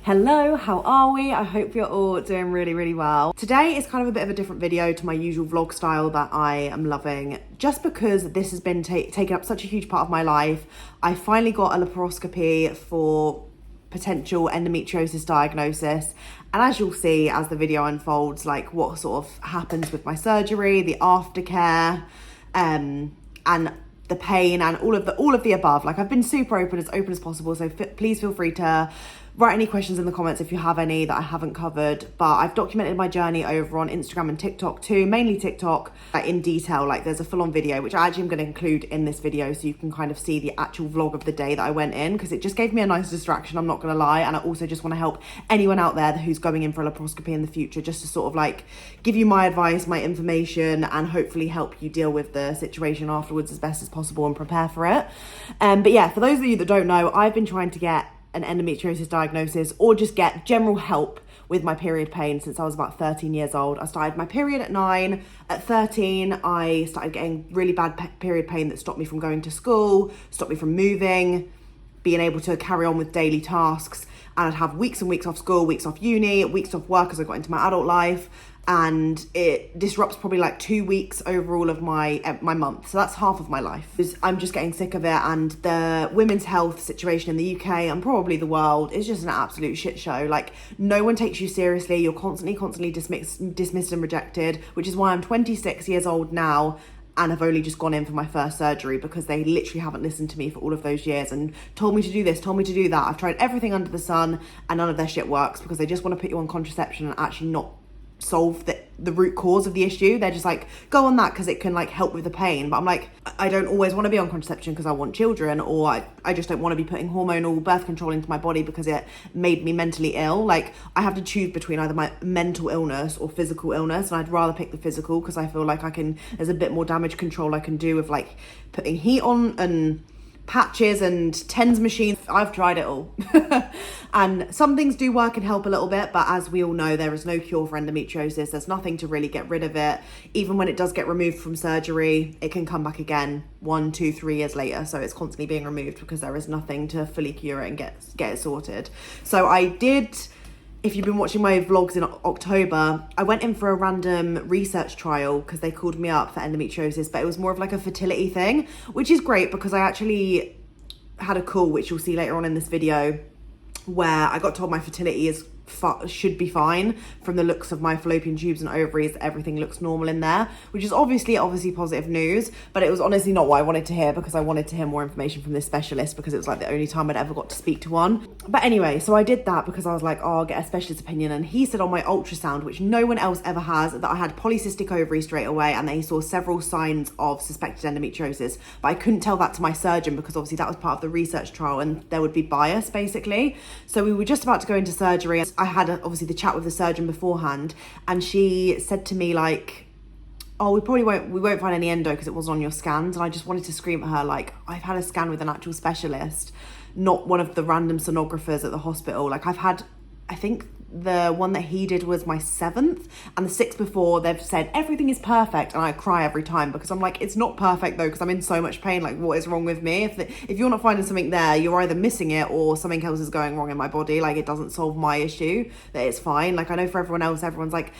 Hello, how are we? I hope you're all doing really well. Today is kind of a bit of a different video to my usual vlog style that I am loving, just because this has been taken up such a huge part of my life. I finally got a laparoscopy for potential endometriosis diagnosis, and as you'll see as the video unfolds, like what sort of happens with my surgery, the aftercare, and the pain and all of the above. Like, I've been super open as possible, so please feel free to write any questions in the comments if you have any that I haven't covered. But I've documented my journey over on Instagram and TikTok too, mainly TikTok, in detail. Like, there's a full-on video which I actually am going to include in this video so you can kind of see the actual vlog of the day that I went in, because it just gave me a nice distraction, I'm not going to lie. And I also just want to help anyone out there who's going in for a laparoscopy in the future, just to sort of like give you my advice, my information, and hopefully help you deal with the situation afterwards as best as possible and prepare for it. But yeah, for those of you that don't know, I've been trying to get an endometriosis diagnosis or just get general help with my period pain since I was about 13 years old. I started my period at 9. At 13, I started getting really bad period pain that stopped me from going to school, stopped me from moving, being able to carry on with daily tasks. And I'd have weeks and weeks off school, weeks off uni, weeks off work as I got into my adult life. And it disrupts probably like 2 weeks overall of my month. So that's half of my life. I'm just getting sick of it, and the women's health situation in the UK and probably the world is just an absolute shit show. Like, no one takes you seriously. You're constantly dismissed and rejected, which is why I'm 26 years old now and have only just gone in for my first surgery, because they literally haven't listened to me for all of those years and told me to do this, told me to do that. I've tried everything under the sun and none of their shit works, because they just want to put you on contraception and actually not solve the root cause of the issue. They're just like, go on that because it can like help with the pain. But I'm like, I don't always want to be on contraception because I want children, or I just don't want to be putting hormonal birth control into my body because it made me mentally ill. Like, I have to choose between either my mental illness or physical illness, and I'd rather pick the physical because I feel like there's a bit more damage control I can do with like putting heat on and patches and TENS machines. I've tried it all. And some things do work and help a little bit, but as we all know, there is no cure for endometriosis. There's nothing to really get rid of it. Even when it does get removed from surgery, it can come back again 1, 2, 3 years later. So it's constantly being removed because there is nothing to fully cure it and get it sorted. So I did, if you've been watching my vlogs in October, I went in for a random research trial because they called me up for endometriosis, but it was more of like a fertility thing, which is great because I actually had a call, which you'll see later on in this video, where I got told my fertility should be fine. From the looks of my fallopian tubes and ovaries, everything looks normal in there, which is obviously positive news, but it was honestly not what I wanted to hear, because I wanted to hear more information from this specialist, because it was like the only time I'd ever got to speak to one. But anyway, so I did that because I was like, oh, I'll get a specialist opinion, and he said on my ultrasound, which no one else ever has, that I had polycystic ovaries straight away, and that he saw several signs of suspected endometriosis. But I couldn't tell that to my surgeon because obviously that was part of the research trial and there would be bias basically. So we were just about to go into surgery. I had obviously the chat with the surgeon beforehand, and she said to me like, oh, we won't find any endo because it wasn't on your scans. And I just wanted to scream at her like, I've had a scan with an actual specialist, not one of the random sonographers at the hospital. Like, I think the one that he did was my 7th, and the 6th before they've said everything is perfect, and I cry every time because I'm like, it's not perfect though, because I'm in so much pain. Like, what is wrong with me? If you're not finding something there, you're either missing it or something else is going wrong in my body. Like, it doesn't solve my issue that it's fine. Like, I know for everyone else, everyone's like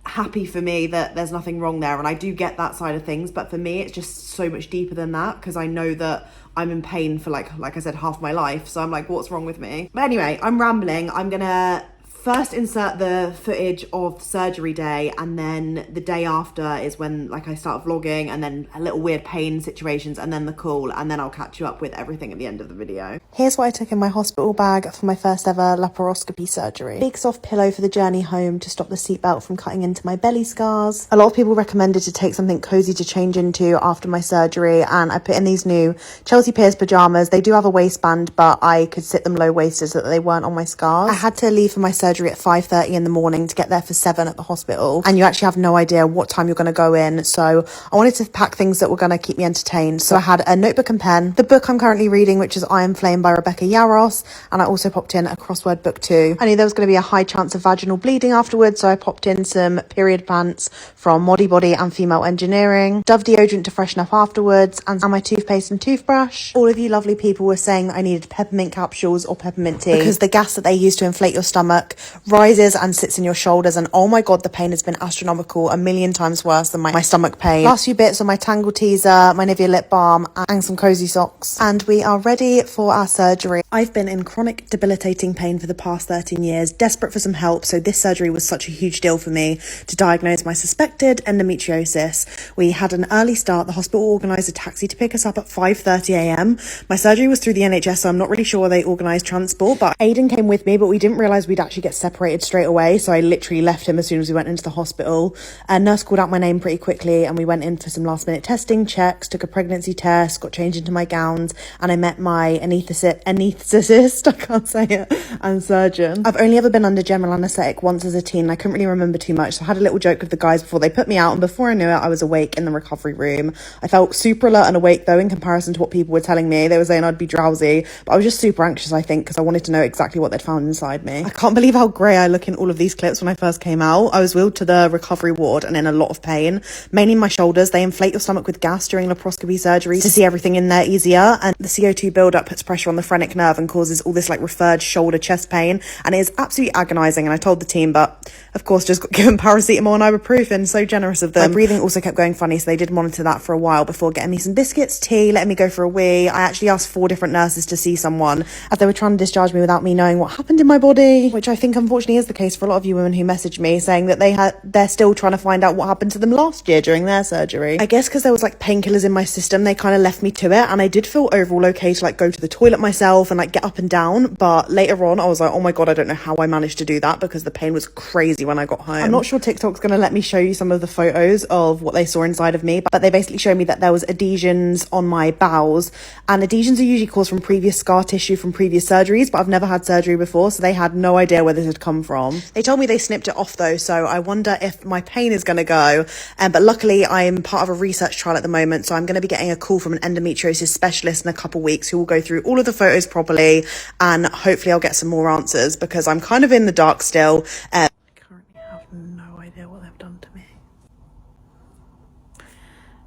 happy for me that there's nothing wrong there, and I do get that side of things, but for me it's just so much deeper than that, because I know that I'm in pain for like I said, half my life. So I'm like, what's wrong with me? But anyway, I'm rambling. I'm gonna first insert the footage of surgery day, and then the day after is when like I start vlogging, and then a little weird pain situations, and then the call, and then I'll catch you up with everything at the end of the video. Here's what I took in my hospital bag for my first ever laparoscopy surgery. Big soft pillow for the journey home to stop the seatbelt from cutting into my belly scars. A lot of people recommended to take something cozy to change into after my surgery, and I put in these new Chelsea Piers pajamas. They do have a waistband, but I could sit them low-waisted so that they weren't on my scars. I had to leave for my surgery surgery at 5:30 in the morning to get there for 7 at the hospital, and you actually have no idea what time you're going to go in. So I wanted to pack things that were going to keep me entertained. So I had a notebook and pen, the book I'm currently reading, which is I Am Flame by Rebecca Yarros, and I also popped in a crossword book too. I knew there was going to be a high chance of vaginal bleeding afterwards, so I popped in some period pants from Modi Body and Female Engineering, Dove deodorant to freshen up afterwards, and my toothpaste and toothbrush. All of you lovely people were saying that I needed peppermint capsules or peppermint tea because the gas that they use to inflate your stomach rises and sits in your shoulders, and oh my god, the pain has been astronomical, a million times worse than my stomach pain. Last few bits on my Tangle teaser, my Nivea lip balm, and some cozy socks, and we are ready for our surgery. I've been in chronic debilitating pain for the past 13 years, desperate for some help, so this surgery was such a huge deal for me to diagnose my suspected endometriosis. We had an early start. The hospital organised a taxi to pick us up at 5:30 a.m. My surgery was through the NHS, so I'm not really sure they organised transport, but Aidan came with me, but we didn't realise we'd actually get separated straight away, so I literally left him as soon as we went into the hospital. A nurse called out my name pretty quickly, and we went in for some last minute testing, checks, took a pregnancy test, got changed into my gowns, and I met my anaesthetist, I can't say it, and surgeon. I've only ever been under general anaesthetic once as a teen, and I couldn't really remember too much, so I had a little joke with the guys before they put me out, and before I knew it, I was awake in the recovery room. I felt super alert and awake though in comparison to what people were telling me. They were saying I'd be drowsy, but I was just super anxious, I think, because I wanted to know exactly what they'd found inside me. I can't believe how grey I look in all of these clips when I first came out. I was wheeled to the recovery ward and in a lot of pain, mainly in my shoulders. They inflate your stomach with gas during laparoscopy surgery to see everything in there easier, and the CO2 buildup puts pressure on the phrenic nerve and causes all this like referred shoulder chest pain, and it is absolutely agonising. And I told the team, but of course just got given paracetamol and ibuprofen. So generous of them. My breathing also kept going funny, so they did monitor that for a while before getting me some biscuits, tea, letting me go for a wee. I actually asked 4 different nurses to see someone as they were trying to discharge me without me knowing what happened in my body, which I think unfortunately is the case for a lot of you women who messaged me saying that they're still trying to find out what happened to them last year during their surgery. I guess because there was like painkillers in my system, they kind of left me to it, and I did feel overall okay to like go to the toilet myself and like get up and down, but later on I was like, oh my god, I don't know how I managed to do that because the pain was crazy when I got home. I'm not sure TikTok's gonna let me show you some of the photos of what they saw inside of me, but they basically showed me that there was adhesions on my bowels, and adhesions are usually caused from previous scar tissue from previous surgeries, but I've never had surgery before, so they had no idea where this had come from. They told me they snipped it off though, so I wonder if my pain is gonna go, but luckily I'm part of a research trial at the moment, so I'm gonna be getting a call from an endometriosis specialist in a couple weeks who will go through all of the photos properly, and hopefully I'll get some more answers because I'm kind of in the dark still. I currently have no idea what they've done to me,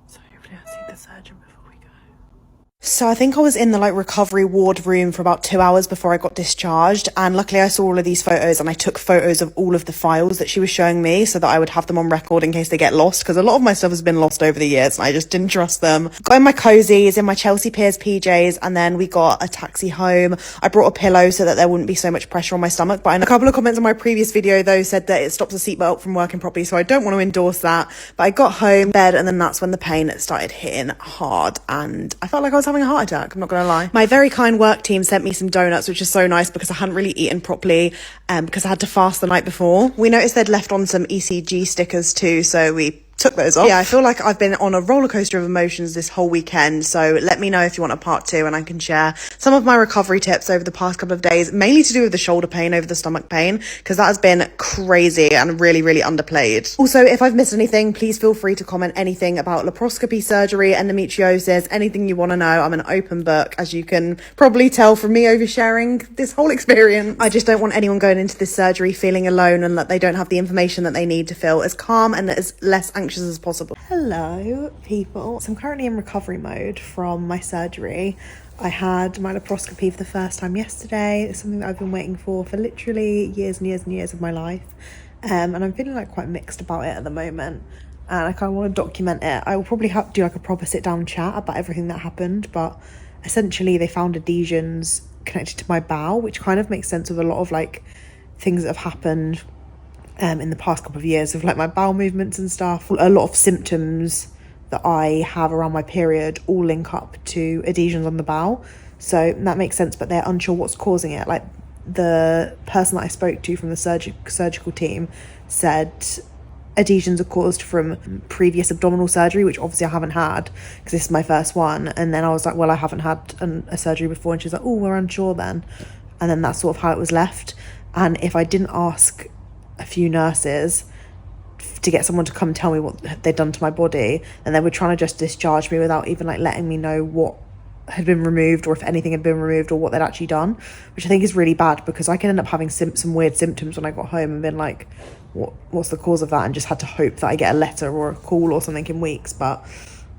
so hopefully I'll see the surgeon before we go. So I think I was in the like recovery ward room for about 2 hours before I got discharged, and luckily I saw all of these photos and I took photos of all of the files that she was showing me so that I would have them on record in case they get lost, because a lot of my stuff has been lost over the years and I just didn't trust them. Got in my cozies, in my Chelsea Piers PJs, and then we got a taxi home. I brought a pillow so that there wouldn't be so much pressure on my stomach, but a couple of comments on my previous video though said that it stops the seatbelt from working properly, so I don't want to endorse that. But I got home, bed, and then that's when the pain started hitting hard, and I felt like I was having a heart attack, I'm not gonna lie. My very kind work team sent me some donuts, which is so nice because I hadn't really eaten properly because I had to fast the night before. We noticed they'd left on some ECG stickers too, so we took those off. Yeah, I feel like I've been on a roller coaster of emotions this whole weekend, so let me know if you want a part 2 and I can share some of my recovery tips over the past couple of days, mainly to do with the shoulder pain over the stomach pain, because that has been crazy and really, really underplayed. Also, if I've missed anything, please feel free to comment anything about laparoscopy surgery, endometriosis, anything you want to know. I'm an open book, as you can probably tell from me oversharing this whole experience. I just don't want anyone going into this surgery feeling alone and that they don't have the information that they need to feel as calm and as less anxious as possible. Hello people, so I'm currently in recovery mode from my surgery. I had my laparoscopy for the first time yesterday. It's something that I've been waiting for literally years and years and years of my life, and I'm feeling like quite mixed about it at the moment, and I kind of want to document it. I will probably have to do like a proper sit down chat about everything that happened, but essentially they found adhesions connected to my bowel, which kind of makes sense with a lot of like things that have happened in the past couple of years of like my bowel movements and stuff. A lot of symptoms that I have around my period all link up to adhesions on the bowel, so that makes sense, but they're unsure what's causing it. Like the person that I spoke to from the surgical team said adhesions are caused from previous abdominal surgery, which obviously I haven't had because this is my first one. And then I was like, well, I haven't had a surgery before, and she's like, oh, we're unsure then. And then that's sort of how it was left. And if I didn't ask a few nurses to get someone to come tell me what they'd done to my body, and they were trying to just discharge me without even like letting me know what had been removed or if anything had been removed or what they'd actually done, which I think is really bad, because I can end up having some weird symptoms when I got home and been like, what's the cause of that, and just had to hope that I get a letter or a call or something in weeks. But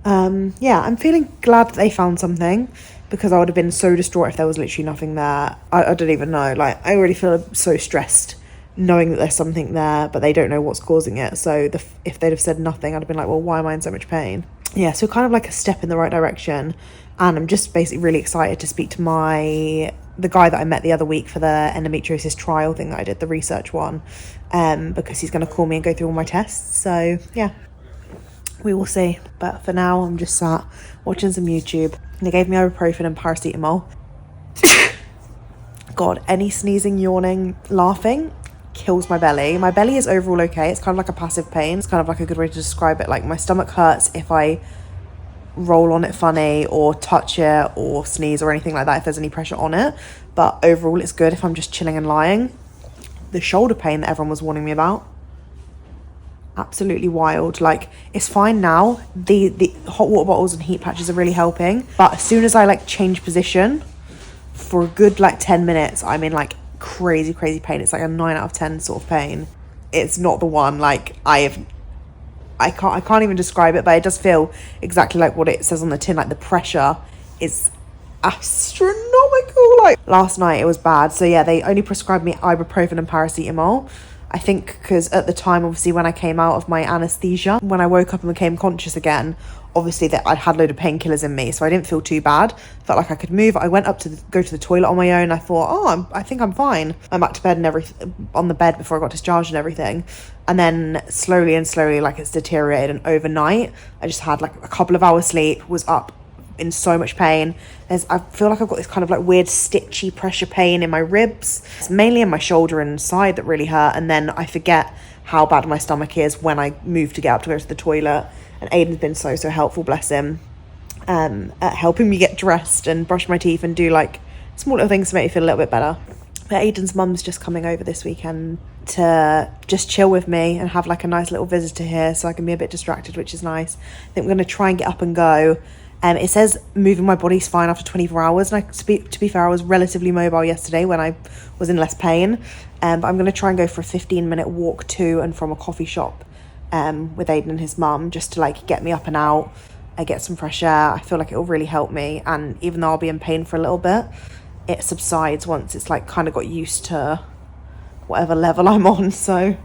yeah, I'm feeling glad that they found something, because I would have been so distraught if there was literally nothing there. I don't even know, like I already feel so stressed knowing that there's something there, but they don't know what's causing it. So if they'd have said nothing, I'd have been like, well, why am I in so much pain? Yeah, so kind of like a step in the right direction. And I'm just basically really excited to speak to the guy that I met the other week for the endometriosis trial thing that I did, the research one, because he's going to call me and go through all my tests. So yeah, we will see. But for now, I'm just sat watching some YouTube. They gave me ibuprofen and paracetamol. God, any sneezing, yawning, laughing kills my belly. My belly is overall okay. It's kind of like a passive pain. It's kind of like a good way to describe it. Like my stomach hurts if I roll on it funny or touch it or sneeze or anything like that, if there's any pressure on it. But overall it's good if I'm just chilling and lying. The shoulder pain that everyone was warning me about, absolutely wild. Like it's fine now. The hot water bottles and heat patches are really helping, but as soon as I like change position for a good like 10 minutes, I'm in like crazy pain. It's like a 9 out of 10 sort of pain. It's not the one like I can't even describe it, but it does feel exactly like what it says on the tin. Like the pressure is astronomical. Like last night it was bad. So yeah, they only prescribed me ibuprofen and paracetamol. I think because at the time, obviously, when I came out of my anesthesia, when I woke up and became conscious again, obviously that I'd had a load of painkillers in me, so I didn't feel too bad. Felt like I could move. I went up to go to the toilet on my own. I thought, I think I'm fine. I'm back to bed and everything, on the bed before I got discharged and everything. And then slowly, like it's deteriorated. And overnight, I just had like a couple of hours sleep, was up in so much pain. I feel like I've got this kind of like weird stitchy pressure pain in my ribs. It's mainly in my shoulder and side that really hurt, and then I forget how bad my stomach is when I move to get up to go to the toilet. And Aiden's been so helpful, bless him, at helping me get dressed and brush my teeth and do like small little things to make me feel a little bit better. But Aiden's mum's just coming over this weekend to just chill with me and have like a nice little visitor here, so I can be a bit distracted, which is nice. I think we're going to try and get up and go. It says moving my body's fine after 24 hours. And to be fair, I was relatively mobile yesterday when I was in less pain. But I'm going to try and go for a 15-minute walk to and from a coffee shop with Aiden and his mum, just to like get me up and out and get some fresh air. I feel like it will really help me. And even though I'll be in pain for a little bit, it subsides once it's like kind of got used to whatever level I'm on. So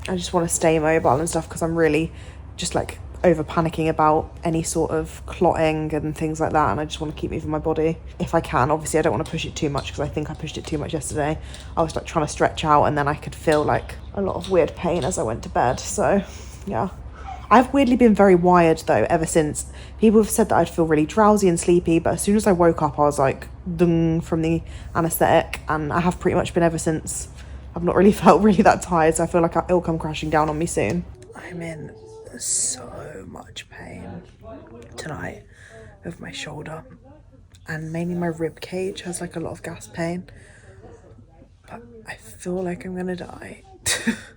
I just want to stay mobile and stuff, because I'm really just like over panicking about any sort of clotting and things like that, and I just want to keep moving my body if I can. Obviously I don't want to push it too much, because I think I pushed it too much yesterday. I was like trying to stretch out, and then I could feel like a lot of weird pain as I went to bed. So yeah, I've weirdly been very wired though ever since. People have said that I'd feel really drowsy and sleepy, but as soon as I woke up I was like dung from the anesthetic, and I have pretty much been ever since. I've not really felt really that tired, so I feel like it'll come crashing down on me soon. I'm in so much pain tonight with my shoulder, and mainly my rib cage has like a lot of gas pain, but I feel like I'm gonna die.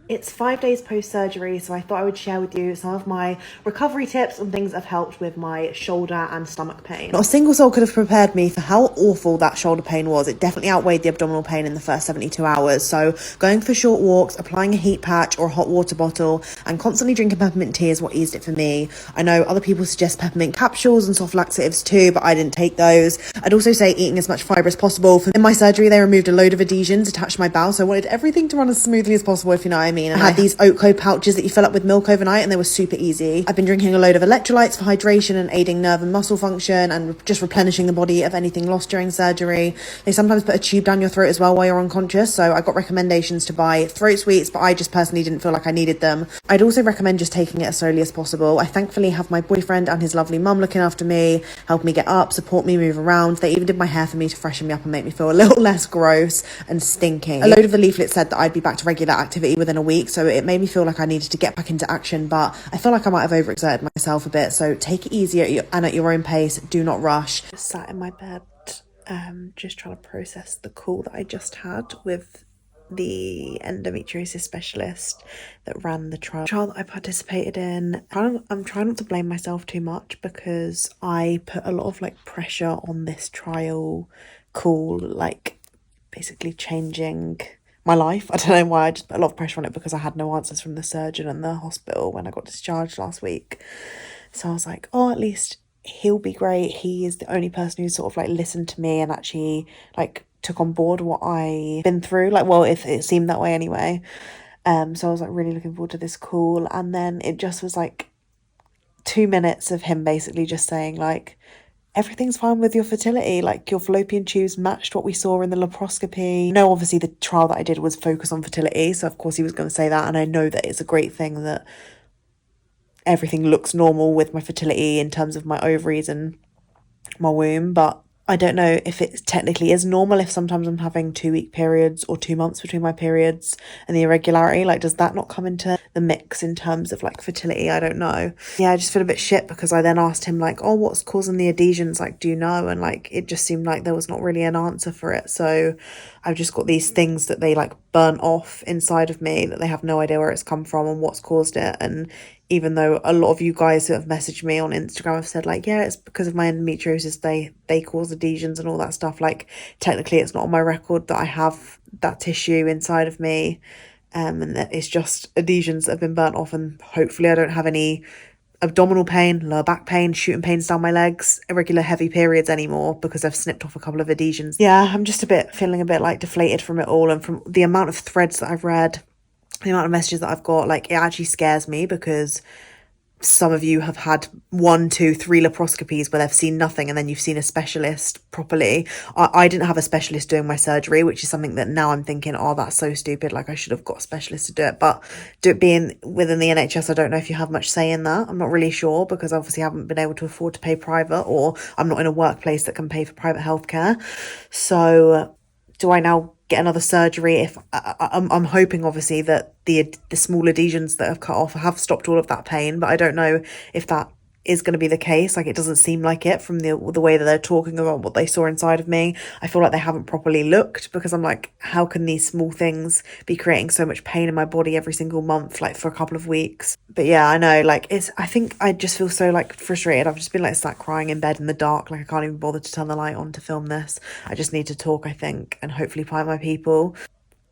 It's 5 days post-surgery, so I thought I would share with you some of my recovery tips and things that have helped with my shoulder and stomach pain. Not a single soul could have prepared me for how awful that shoulder pain was. It definitely outweighed the abdominal pain in the first 72 hours. So going for short walks, applying a heat patch or a hot water bottle, and constantly drinking peppermint tea is what eased it for me. I know other people suggest peppermint capsules and soft laxatives too, but I didn't take those. I'd also say eating as much fibre as possible. In my surgery, they removed a load of adhesions attached to my bowel, so I wanted everything to run as smoothly as possible, if you know what I mean. And I had these Oatco pouches that you fill up with milk overnight, and they were super easy. I've been drinking a load of electrolytes for hydration and aiding nerve and muscle function, and just replenishing the body of anything lost during surgery. They sometimes put a tube down your throat as well while you're unconscious, so I got recommendations to buy throat sweets, but I just personally didn't feel like I needed them. I'd also recommend just taking it as slowly as possible. I thankfully have my boyfriend and his lovely mum looking after me, help me get up, support me move around. They even did my hair for me to freshen me up and make me feel a little less gross and stinking. A load of the leaflets said that I'd be back to regular activity within a week, so it made me feel like I needed to get back into action, but I feel like I might have overexerted myself a bit, so take it easy at your own pace. Do not rush. Just sat in my bed, just trying to process the call that I just had with the endometriosis specialist that ran the trial that I participated in. I'm trying not to blame myself too much because I put a lot of like pressure on this trial call, like basically changing my life. I don't know why, I just put a lot of pressure on it because I had no answers from the surgeon and the hospital when I got discharged last week. So I was like, oh, at least he'll be great. He is the only person who sort of like listened to me and actually like took on board what I've been through. Like, well, if it seemed that way anyway. So I was like really looking forward to this call. And then it just was like 2 minutes of him basically just saying like, everything's fine with your fertility, like your fallopian tubes matched what we saw in the laparoscopy. No, obviously the trial that I did was focused on fertility, so of course he was going to say that, and I know that it's a great thing that everything looks normal with my fertility in terms of my ovaries and my womb, but I don't know if it technically is normal if sometimes I'm having 2-week periods or 2 months between my periods and the irregularity. Like, does that not come into the mix in terms of like fertility? I don't know. Yeah, I just feel a bit shit because I then asked him like, oh, what's causing the adhesions? Like, do you know? And like, it just seemed like there was not really an answer for it. So I've just got these things that they like burnt off inside of me that they have no idea where it's come from and what's caused it. And even though a lot of you guys who have messaged me on Instagram have said like, yeah, it's because of my endometriosis, they cause adhesions and all that stuff. Like, technically it's not on my record that I have that tissue inside of me, and that it's just adhesions that have been burnt off, and hopefully I don't have any abdominal pain, lower back pain, shooting pains down my legs, irregular heavy periods anymore because I've snipped off a couple of adhesions. Yeah, I'm just feeling a bit like deflated from it all, and from the amount of threads that I've read, the amount of messages that I've got, like, it actually scares me because some of you have had 1, 2, 3 laparoscopies where they've seen nothing, and then you've seen a specialist properly. I didn't have a specialist doing my surgery, which is something that now I'm thinking, oh, that's so stupid, like I should have got a specialist to do it. But being within the NHS, I don't know if you have much say in that. I'm not really sure because I obviously haven't been able to afford to pay private, or I'm not in a workplace that can pay for private healthcare. So do I now get another surgery? If I'm hoping obviously that the small adhesions that have cut off have stopped all of that pain, but I don't know if that is going to be the case. Like, it doesn't seem like it from the way that they're talking about what they saw inside of me. I feel like they haven't properly looked, because I'm like, how can these small things be creating so much pain in my body every single month, like for a couple of weeks? But yeah, I know, like, I think I just feel so like frustrated. I've just been like sat crying in bed in the dark, like I can't even bother to turn the light on to film this. I just need to talk, I think, and hopefully find my people.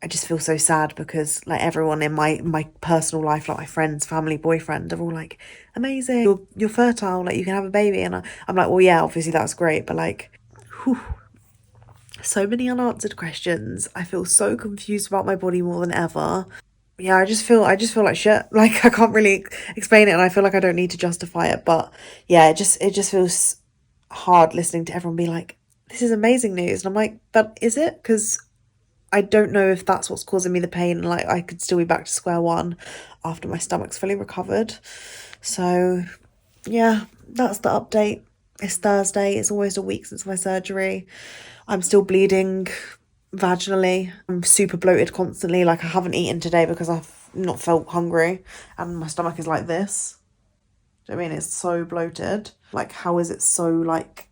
I just feel so sad because like everyone in my personal life, like my friends, family, boyfriend, are all like, amazing, you're fertile, like you can have a baby. And I'm like, well, yeah, obviously that's great, but like, whew, so many unanswered questions. I feel so confused about my body more than ever. Yeah, I just feel like shit. Like, I can't really explain it, and I feel like I don't need to justify it. But yeah, it just feels hard listening to everyone be like, this is amazing news. And I'm like, but is it? Because I don't know if that's what's causing me the pain. Like, I could still be back to square one after my stomach's fully recovered. So yeah, that's the update. It's Thursday. It's almost a week since my surgery. I'm still bleeding vaginally. I'm super bloated constantly. Like, I haven't eaten today because I've not felt hungry, and my stomach is like this. Do you know what I mean? It's so bloated. Like, how is it so like,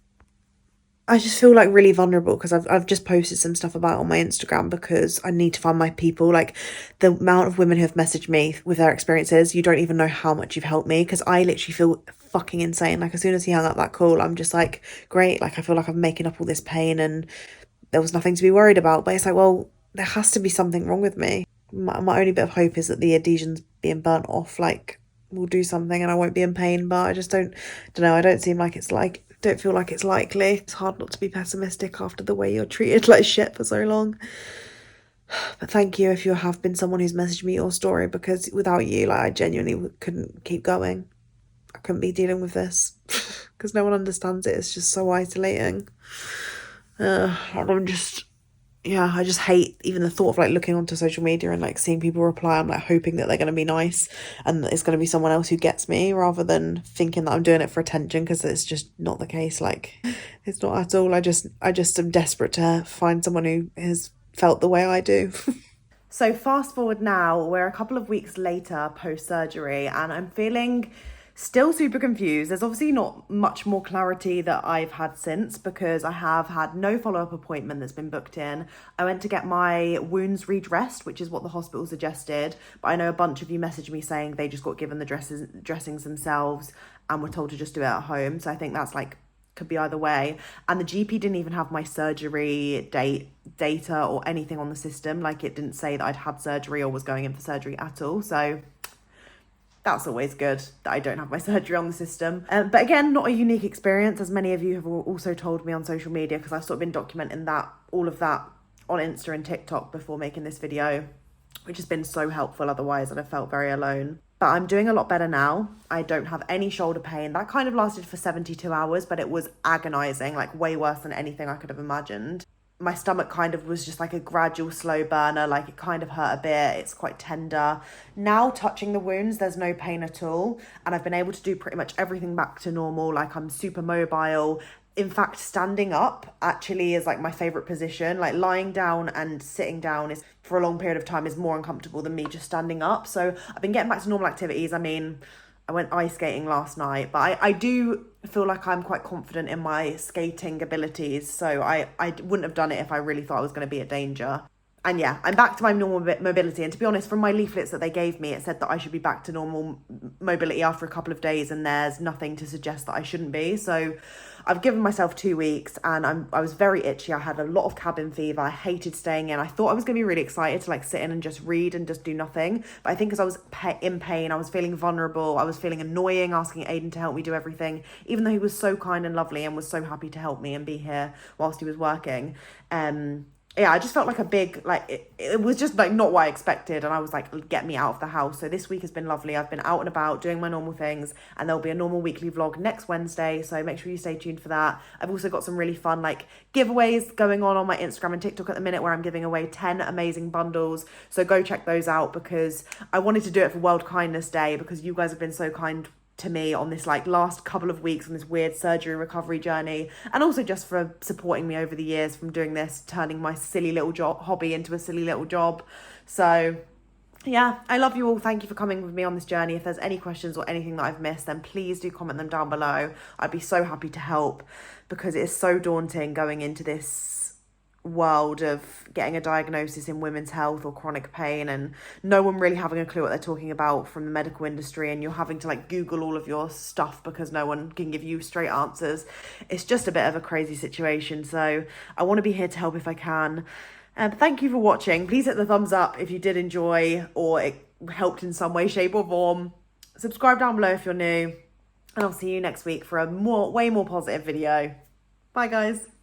I just feel like really vulnerable because I've just posted some stuff about it on my Instagram because I need to find my people. Like, the amount of women who have messaged me with their experiences, you don't even know how much you've helped me, because I literally feel fucking insane. Like, as soon as he hung up that call, I'm just like, great, like I feel like I'm making up all this pain and there was nothing to be worried about. But it's like, well, there has to be something wrong with me. My only bit of hope is that the adhesions being burnt off, like, will do something and I won't be in pain. But I just don't know, I don't feel like it's likely. It's hard not to be pessimistic after the way you're treated like shit for so long. But thank you if you have been someone who's messaged me your story, because without you, like, I genuinely couldn't keep going. I couldn't be dealing with this because no one understands it. It's just so isolating. And I just hate even the thought of like looking onto social media and like seeing people reply. I'm like hoping that they're going to be nice and that it's going to be someone else who gets me, rather than thinking that I'm doing it for attention, because it's just not the case. Like, it's not at all. I just am desperate to find someone who has felt the way I do. So fast forward now, we're a couple of weeks later post-surgery, and I'm feeling Still super confused. There's obviously not much more clarity that I've had since, because I have had no follow-up appointment that's been booked in. I went to get my wounds redressed, which is what the hospital suggested, but I know a bunch of you messaged me saying they just got given the dressings themselves and were told to just do it at home. So I think that's like, could be either way. And the GP didn't even have my surgery data or anything on the system. Like, it didn't say that I'd had surgery or was going in for surgery at all. So that's always good that I don't have my surgery on the system. But again, not a unique experience, as many of you have also told me on social media, because I've sort of been documenting all of that on Insta and TikTok before making this video, which has been so helpful otherwise, and I felt very alone. But I'm doing a lot better now. I don't have any shoulder pain. That kind of lasted for 72 hours, but it was agonizing, like way worse than anything I could have imagined. My stomach kind of was just like a gradual slow burner, like it kind of hurt a bit. It's quite tender. Now touching the wounds, there's no pain at all. And I've been able to do pretty much everything back to normal. Like, I'm super mobile. In fact, standing up actually is like my favorite position. Like, lying down and sitting down is, for a long period of time, is more uncomfortable than me just standing up. So I've been getting back to normal activities. I mean, I went ice skating last night, but I do feel like I'm quite confident in my skating abilities. So I wouldn't have done it if I really thought I was going to be a danger. And yeah, I'm back to my normal mobility. And to be honest, from my leaflets that they gave me, it said that I should be back to normal mobility after a couple of days, and there's nothing to suggest that I shouldn't be. So I've given myself 2 weeks, and I was very itchy. I had a lot of cabin fever. I hated staying in. I thought I was going to be really excited to like sit in and just read and just do nothing. But I think because I was in pain, I was feeling vulnerable. I was feeling annoying, asking Aiden to help me do everything, even though he was so kind and lovely and was so happy to help me and be here whilst he was working. Yeah, I just felt like a big, like, it was just like not what I expected. And I was like, get me out of the house. So this week has been lovely. I've been out and about doing my normal things, and there'll be a normal weekly vlog next Wednesday. So make sure you stay tuned for that. I've also got some really fun like giveaways going on my Instagram and TikTok at the minute, where I'm giving away 10 amazing bundles. So go check those out, because I wanted to do it for World Kindness Day, because you guys have been so kind to me on this like last couple of weeks on this weird surgery recovery journey, and also just for supporting me over the years from doing this, turning my silly little hobby into a silly little job. So yeah, I love you all. Thank you for coming with me on this journey. If there's any questions or anything that I've missed, then please do comment them down below. I'd be so happy to help, because it is so daunting going into this world of getting a diagnosis in women's health or chronic pain, and no one really having a clue what they're talking about from the medical industry, and you're having to like Google all of your stuff because no one can give you straight answers. It's just a bit of a crazy situation. So I want to be here to help if I can. Thank you for watching. Please hit the thumbs up if you did enjoy or it helped in some way, shape or form. Subscribe down below if you're new, and I'll see you next week for a way more positive video. Bye guys.